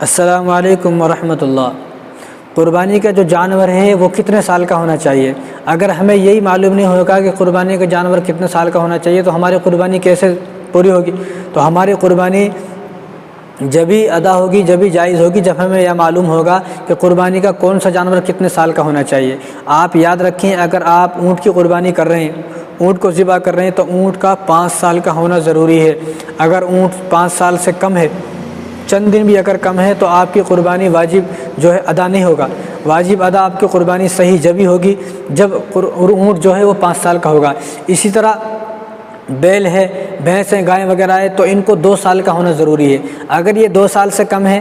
السلام علیکم ورحمۃ اللہ۔ قربانی کا جو جانور ہے وہ کتنے سال کا ہونا چاہیے؟ اگر ہمیں یہی معلوم نہیں ہوگا کہ قربانی کا جانور کتنے سال کا ہونا چاہیے تو ہماری قربانی کیسے پوری ہوگی؟ تو ہماری قربانی جبھی ادا ہوگی، جبھی جائز ہوگی، جب ہمیں یہ معلوم ہوگا کہ قربانی کا کون سا جانور کتنے سال کا ہونا چاہیے۔ آپ یاد رکھیں، اگر آپ اونٹ کی قربانی کر رہے ہیں، اونٹ کو ذبح کر رہے ہیں، تو اونٹ کا 5 سال کا ہونا ضروری ہے۔ اگر اونٹ 5 سال سے کم ہے، چند دن بھی اگر کم ہے، تو آپ کی قربانی واجب جو ہے ادا نہیں ہوگا۔ واجب ادا آپ کی قربانی صحیح جبھی ہوگی جب اونٹ جو ہے وہ 5 سال کا ہوگا۔ اسی طرح بیل ہے، بھینس ہیں، گائیں وغیرہ ہے، تو ان کو 2 سال کا ہونا ضروری ہے۔ اگر یہ 2 سال سے کم ہے،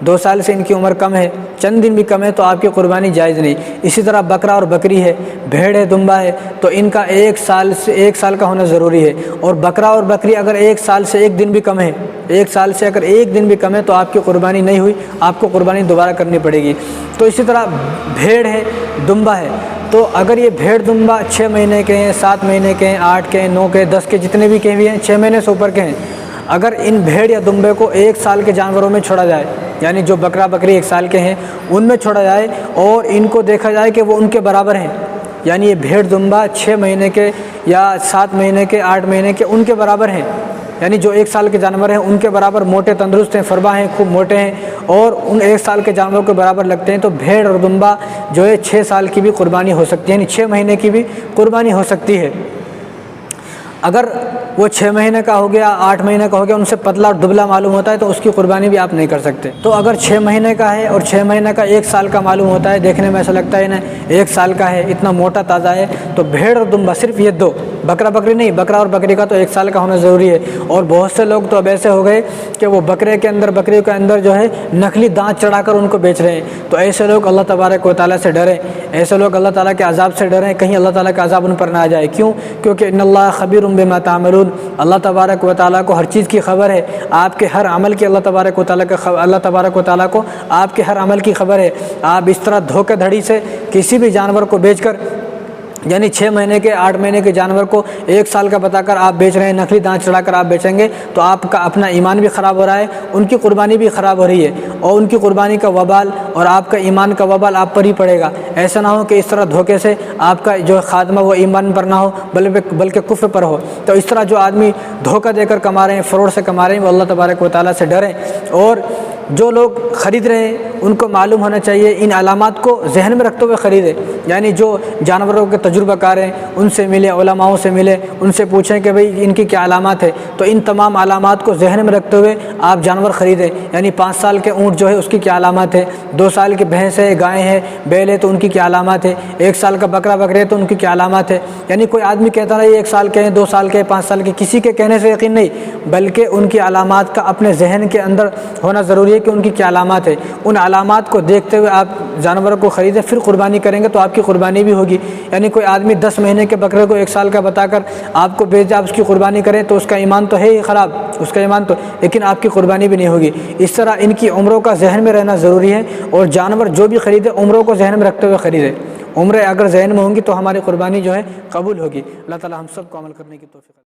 2 سال سے ان کی عمر کم ہے، چند دن بھی کم ہے، تو آپ کی قربانی جائز نہیں۔ اسی طرح بکرا اور بکری ہے، بھیڑ ہے، دمبا ہے، تو ان کا 1 سال کا ہونا ضروری ہے۔ اور بکرا اور بکری اگر 1 سال سے 1 دن بھی کم ہے، 1 سال سے اگر 1 دن بھی کم ہے، تو آپ کی قربانی نہیں ہوئی، آپ کو قربانی دوبارہ کرنی پڑے گی۔ تو اسی طرح بھیڑ ہے، دمبا ہے، تو اگر یہ بھیڑ دمبا 6 مہینے کے ہیں، 7 مہینے کے ہیں، 8 کے ہیں، 9 کے، 10 کے، جتنے بھی کے بھی ہیں، 6 مہینے سے اوپر کے ہیں، اگر ان بھیڑ یا دمبے کو 1 سال کے جانوروں میں چھوڑا جائے، یعنی جو بکرا بکری 1 سال کے ہیں ان میں چھوڑا جائے، اور ان کو دیکھا جائے کہ وہ ان کے برابر ہیں، یعنی یہ بھیڑ دمبا 6 مہینے کے یا 7 مہینے کے، 8 مہینے کے، ان کے برابر ہیں، یعنی جو 1 سال کے جانور ہیں ان کے برابر موٹے تندرست ہیں، فربا ہیں، خوب موٹے ہیں، اور ان 1 سال کے جانوروں کے برابر لگتے ہیں، تو بھیڑ اور دمبا جو ہے 6 سال کی بھی قربانی ہو سکتی ہے، یعنی 6 مہینے کی بھی قربانی ہو سکتی ہے۔ اگر وہ 6 مہینے کا ہو گیا، 8 مہینے کا ہو گیا، ان سے پتلا اور دبلا معلوم ہوتا ہے، تو اس کی قربانی بھی آپ نہیں کر سکتے۔ تو اگر 6 مہینے کا ہے اور 6 مہینے کا 1 سال کا معلوم ہوتا ہے، دیکھنے میں ایسا لگتا ہے نا 1 سال کا ہے، اتنا موٹا تازہ ہے، تو بھیڑ اور دمبا صرف یہ 2، بکرا بکری نہیں، بکرا اور بکری کا تو 1 سال کا ہونا ضروری ہے۔ اور بہت سے لوگ تو اب ایسے ہو گئے کہ وہ بکرے کے اندر، بکری کے اندر جو ہے نقلی دانت چڑھا کر ان کو بیچ رہے ہیں، تو ایسے لوگ اللہ تبارک و تعالیٰ سے ڈریں، ایسے لوگ اللہ تعالیٰ کے عذاب سے ڈریں، کہیں اللہ تعالیٰ کا عذاب ان پر نہ آ جائے۔ کیوں؟ کیونکہ ان اللہ خبیر بما تعملون، اللہ تبارک و تعالیٰ کو ہر چیز کی خبر ہے، آپ کے ہر عمل کی اللہ تبارک و تعالیٰ کو آپ کے ہر عمل کی خبر ہے۔ آپ اس طرح دھوکہ دھڑی سے کسی بھی جانور کو بیچ کر، یعنی 6 مہینے کے، 8 مہینے کے جانور کو 1 سال کا بتا کر آپ بیچ رہے ہیں، نقلی دانت چڑھا کر آپ بیچیں گے، تو آپ کا اپنا ایمان بھی خراب ہو رہا ہے، ان کی قربانی بھی خراب ہو رہی ہے، اور ان کی قربانی کا وبال اور آپ کا ایمان کا وبال آپ پر ہی پڑے گا۔ ایسا نہ ہو کہ اس طرح دھوکے سے آپ کا جو خاتمہ وہ ایمان پر نہ ہو بلکہ کفر پر ہو۔ تو اس طرح جو آدمی دھوکہ دے کر کما رہے ہیں، فراڈ سے کما رہے ہیں، وہ اللہ تبارک و تعالیٰ سے ڈریں۔ اور جو لوگ خرید رہے ہیں ان کو معلوم ہونا چاہیے، ان علامات کو ذہن میں رکھتے ہوئے خریدیں، یعنی جو جانوروں کے تجربہ کار ہیں ان سے ملے، علماؤں سے ملے، ان سے پوچھیں کہ بھئی ان کی کیا علامات ہے، تو ان تمام علامات کو ذہن میں رکھتے ہوئے آپ جانور خریدیں۔ یعنی 5 سال کے اونٹ جو ہے اس کی کیا علامات ہے، 2 سال کی بھینس ہے، گائے ہے، بیل ہے، تو ان کی کیا علامات ہے، 1 سال کا بکرا بکرے ہے تو ان کی کیا علامات ہے۔ یعنی کوئی آدمی کہتا رہے 1 سال کے ہیں، 2 سال کے، 5 سال کے، کسی کے کہنے سے یقین نہیں، بلکہ ان کی علامات کا اپنے ذہن کے اندر ہونا ضروری ہے کہ ان کی کیا علامات ہے۔ ان علامات کو دیکھتے ہوئے آپ جانوروں کو خریدیں، پھر قربانی کریں گے تو آپ کی قربانی بھی ہوگی۔ یعنی کوئی آدمی 10 مہینے کے بکرے کو 1 سال کا بتا کر آپ کو بیچ دے، آپ اس کی قربانی کریں تو اس کا ایمان تو ہے ہی خراب، اس کا ایمان تو، لیکن آپ کی قربانی بھی نہیں ہوگی۔ اس طرح ان کی عمروں کا ذہن میں رہنا ضروری ہے، اور جانور جو بھی خریدے عمروں کو ذہن میں رکھتے ہوئے خریدے۔ عمریں اگر ذہن میں ہوں گی تو ہماری قربانی جو ہے قبول ہوگی۔ اللہ تعالی ہم سب کو عمل کرنے کی توفیق